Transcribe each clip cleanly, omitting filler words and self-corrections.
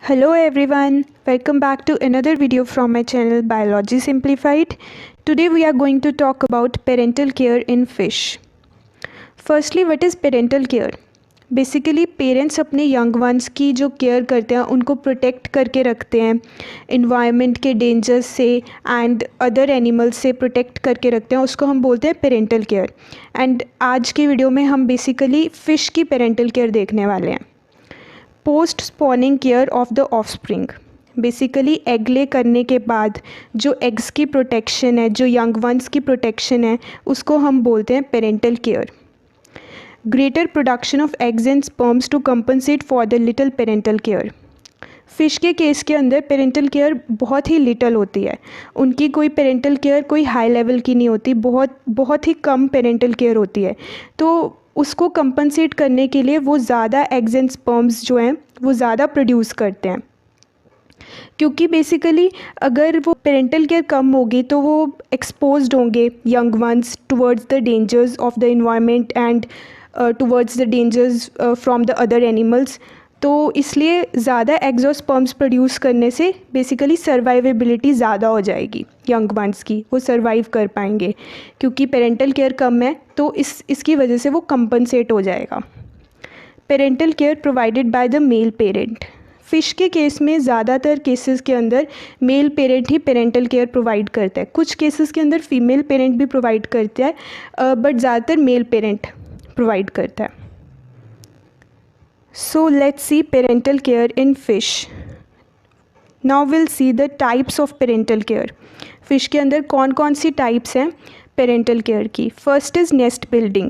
Hello everyone, welcome back to another video from my channel Biology Simplified. Today we are going to talk about parental care in fish. Firstly, what is parental care? Basically parents अपने young ones की जो care करते हैं उनको protect करके रखते हैं, environment के डेंजर्स से एंड अदर एनिमल्स से प्रोटेक्ट करके रखते हैं, उसको हम बोलते हैं पेरेंटल केयर। एंड आज की वीडियो में हम बेसिकली फ़िश की पेरेंटल केयर देखने वाले हैं। Post spawning care of the offspring, basically egg ले करने के बाद जो एग्स की प्रोटेक्शन है, जो यंग वंस की प्रोटेक्शन है, उसको हम बोलते हैं parental care. Greater production of eggs and sperms to compensate for the little parental care. Fish के केस के अंदर पेरेंटल केयर बहुत ही लिटल होती है, उनकी कोई पेरेंटल केयर कोई हाई लेवल की नहीं होती, बहुत ही कम पेरेंटल केयर होती है। तो उसको कंपनसेट करने के लिए वो ज़्यादा एग्स एंड स्पर्म्स जो हैं वो ज़्यादा प्रोड्यूस करते हैं, क्योंकि बेसिकली अगर वो पेरेंटल केयर कम होगी तो वो एक्सपोज्ड होंगे young ones towards the dangers of the environment and towards the dangers from the other animals. तो इसलिए ज़्यादा एग्स और स्पर्म्स प्रोड्यूस करने से बेसिकली सर्वाइवेबिलिटी ज़्यादा हो जाएगी यंग वंस की, वो सर्वाइव कर पाएंगे, क्योंकि पेरेंटल केयर कम है तो इसकी वजह से वो कंपनसेट हो जाएगा। Parental care provided by the male parent. Fish के केस में ज़्यादातर केसेस के अंदर मेल पेरेंट ही पेरेंटल केयर प्रोवाइड करता है, कुछ केसेस के अंदर फीमेल पेरेंट भी प्रोवाइड करता है, बट ज़्यादातर मेल पेरेंट प्रोवाइड करता है। So let's see parental care in fish. Now we'll see the types of parental care. Fish के अंदर कौन कौन सी टाइप्स हैं पेरेंटल केयर की। First is nest building.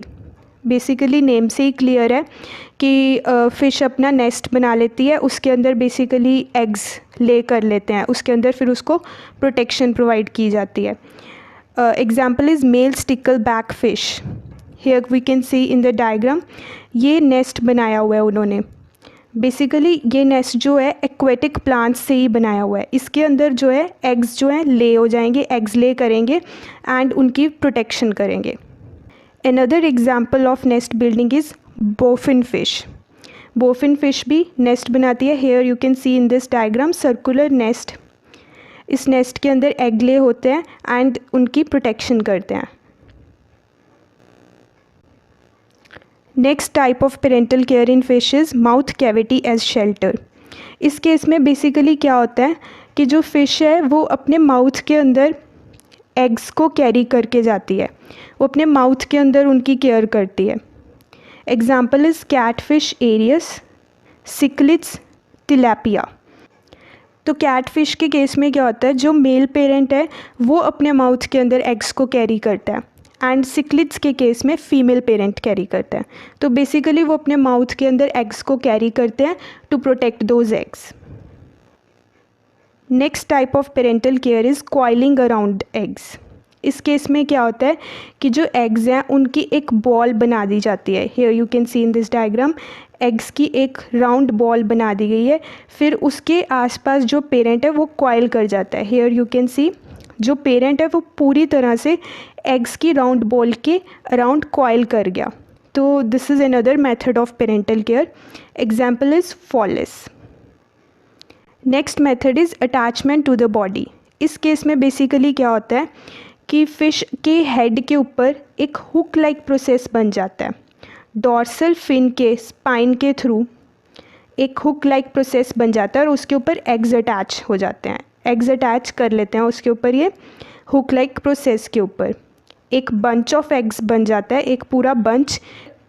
Basically name से ही क्लियर है कि फ़िश अपना नेस्ट बना लेती है, उसके अंदर बेसिकली एग्स ले कर लेते हैं, उसके अंदर फिर उसको प्रोटेक्शन प्रोवाइड की जाती है। Example is male stickleback fish. Here we can see in the diagram, ये नेस्ट बनाया हुआ है उन्होंने। बेसिकली ये नेस्ट जो है एक्वेटिक प्लांट्स से ही बनाया हुआ है, इसके अंदर जो है एग्स जो हैं ले हो जाएंगे, एग्स ले करेंगे एंड उनकी प्रोटेक्शन करेंगे। Another example of nest building is bowfin fish. Bowfin fish भी नेस्ट बनाती है। Here you can see in this diagram circular nest. इस नेस्ट के अंदर एग ले होते हैं एंड उनकी प्रोटेक्शन करते हैं। Next type of parental care in fish is mouth cavity as shelter. इस केस में बेसिकली क्या होता है कि जो फ़िश है वो अपने माउथ के अंदर एग्स को कैरी करके जाती है, वो अपने माउथ के अंदर उनकी केयर करती है। Example is catfish Arius, cichlids, tilapia. तो कैटफिश के केस में क्या होता है, जो मेल पेरेंट है वो अपने माउथ के अंदर एग्स को कैरी करता है एंड सिक्लिड्स के केस में फीमेल पेरेंट कैरी करता है। तो बेसिकली वो अपने माउथ के अंदर एग्स को कैरी करते हैं to protect those eggs. Next type of parental care is coiling around eggs. इस केस में क्या होता है कि जो एग्स हैं उनकी एक बॉल बना दी जाती है। Here you can see in this diagram, eggs की एक राउंड बॉल बना दी गई है, फिर उसके आसपास जो पेरेंट है वो कॉइल कर जाता है। हियर यू कैन सी जो पेरेंट है वो पूरी तरह से एग्स की राउंड बॉल के अराउंड कॉइल कर गया। तो this is another method of parental care. Example is Pholis. Next method is attachment to the body. इस केस में बेसिकली क्या होता है कि फ़िश के हेड के ऊपर एक हुक लाइक प्रोसेस बन जाता है। डॉर्सल फिन के स्पाइन के थ्रू एक हुक लाइक प्रोसेस बन जाता है और उसके ऊपर एग्स अटैच हो जाते हैं, एग्स अटैच कर लेते हैं उसके ऊपर, ये हुक लाइक प्रोसेस के ऊपर एक बंच ऑफ एग्स बन जाता है, एक पूरा बंच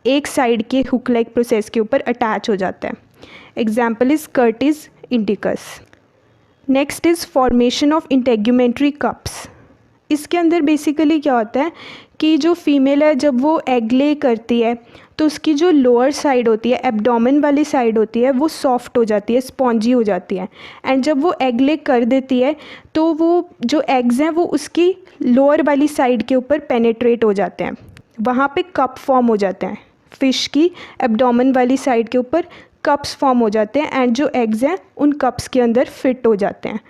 एक साइड के हुक लाइक प्रोसेस के ऊपर अटैच हो जाता है। Example is Curtis indicus. Next is formation of integumentary cups. इसके अंदर बेसिकली क्या होता है कि जो फीमेल है जब वो एग ले करती है तो उसकी जो लोअर साइड होती है, एब्डोमेन वाली साइड होती है, वो सॉफ्ट हो जाती है, स्पॉन्जी हो जाती है एंड जब वो एग ले कर देती है तो वो जो एग्स हैं वो उसकी लोअर वाली साइड के ऊपर पेनेट्रेट हो जाते हैं, वहाँ पे कप फॉर्म हो जाते हैं। फ़िश की एब्डोमेन वाली साइड के ऊपर कप्स फॉर्म हो जाते हैं एंड जो एग्स हैं उन कप्स के अंदर फिट हो जाते हैं।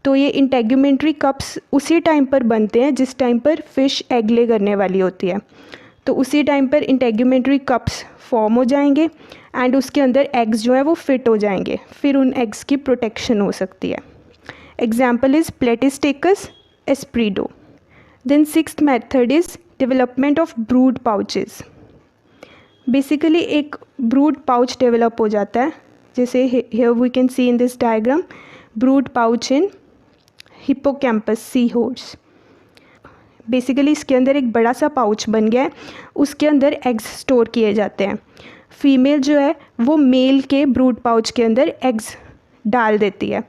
तो ये इंटेग्यूमेंट्री कप्स उसी टाइम पर बनते हैं जिस टाइम पर फ़िश एग ले करने वाली होती है। तो उसी टाइम पर इंटेग्यूमेंट्री कप्स फॉर्म हो जाएंगे एंड उसके अंदर एग्स जो है वो फिट हो जाएंगे, फिर उन एग्स की प्रोटेक्शन हो सकती है. Example is Platystacus aspredo. Then sixth method is development of brood pouches. Basically एक ब्रूड पाउच डेवलप हो जाता है, जैसे here we can see in this diagram brood pouch in hippocampus sea horse. Basically इसके अंदर एक बड़ा सा पाउच बन गया है, उसके अंदर एग्स स्टोर किए जाते हैं. फीमेल जो है वो मेल के ब्रूड पाउच के अंदर एग्स डाल देती है.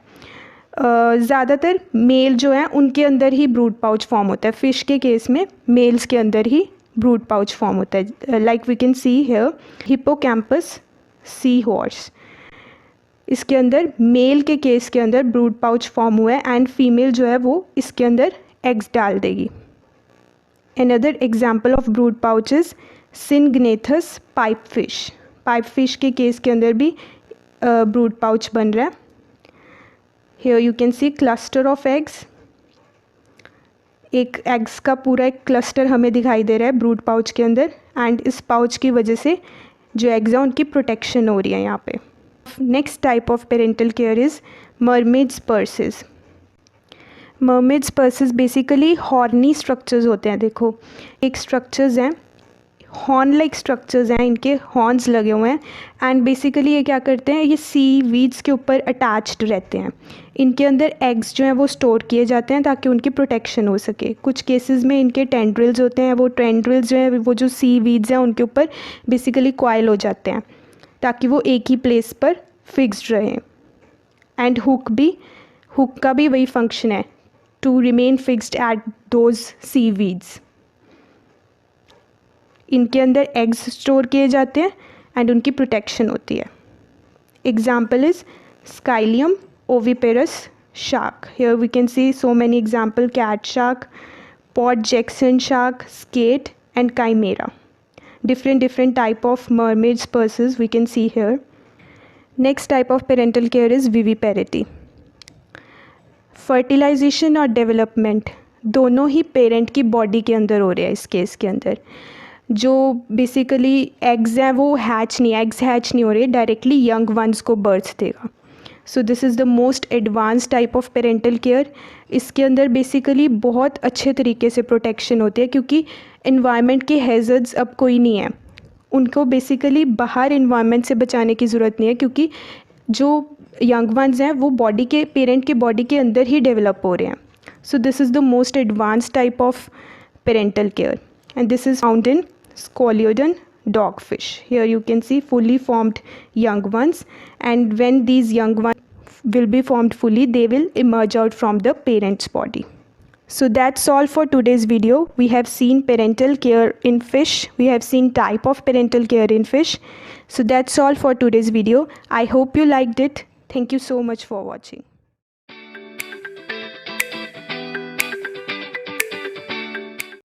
ज़्यादातर मेल जो है उनके अंदर ही ब्रूड पाउच फॉर्म होता है. फ़िश के केस में मेल्स के अंदर ही ब्रूड पाउच फॉर्म होता है. Like we can see here hippocampus C horse. इसके अंदर मेल के केस के अंदर ब्रूड पाउच फॉर्म हुआ है एंड फीमेल जो है वो इसके अंदर एग्स डाल देगी. Another example of brood pouch is Syngnathus pipefish. Pipefish के केस के अंदर भी ब्रूड पाउच बन रहा है. Here you can see cluster of eggs. एक एग्स का पूरा एक क्लस्टर हमें दिखाई दे रहा है ब्रूड पाउच के अंदर, एंड इस पाउच की वजह से जो एग्स हैं उनकी प्रोटेक्शन हो रही है यहाँ पे. Next type of parental care is mermaids purses. Mermaids purses basically horny structures होते हैं. देखो एक स्ट्रक्चर्स हैं, हॉर्न लाइक स्ट्रक्चर्स हैं, इनके हॉर्न्स लगे हुए हैं एंड बेसिकली ये क्या करते हैं, ये सी वीड्स के ऊपर अटैच्ड रहते हैं. इनके अंदर एग्स जो हैं वो स्टोर किए जाते हैं ताकि उनकी प्रोटेक्शन हो सके. कुछ केसेस में इनके टेंड्रिल्स होते हैं, वो टेंड्रिल्स जो हैं वो जो सी वीड्स हैं उनके ऊपर बेसिकली कॉइल हो जाते हैं ताकि वो एक ही प्लेस पर फिक्स्ड रहें. एंड हुक का भी वही फंक्शन है, to remain fixed at those seaweeds. इनके अंदर एग्स स्टोर किए जाते हैं एंड उनकी प्रोटेक्शन होती है. Example is Scyllium oviparous shark. Here we can see so many example, cat shark, Port Jackson shark, skate and chimaera. different type of mermaids purses we can see here. Next type of parental care is viviparity. Fertilisation और development दोनों ही parent की body के अंदर हो रहा है. इस केस के अंदर जो बेसिकली एग्स हैं वो हैच नहीं हो रहे, डायरेक्टली यंग वंस को बर्थ देगा. So this is the most advance type of parental care. इसके अंदर बेसिकली बहुत अच्छे तरीके से प्रोटेक्शन होती है क्योंकि इन्वायरमेंट के हैज़र्ड्स अब कोई नहीं है. उनको बेसिकली बाहर इन्वायरमेंट से बचाने की ज़रूरत नहीं है क्योंकि जो यंग वंस हैं वो बॉडी के पेरेंट के बॉडी के अंदर ही डेवलप हो रहे हैं. So this is the most advance type of parental care and this is found in Scoliodon dogfish. Here you can see fully formed young ones, and when these young ones will be formed fully, they will emerge out from the parent's body. So that's all for today's video. We have seen parental care in fish. We have seen type of parental care in fish. So that's all for today's video. I hope you liked it. Thank you so much for watching.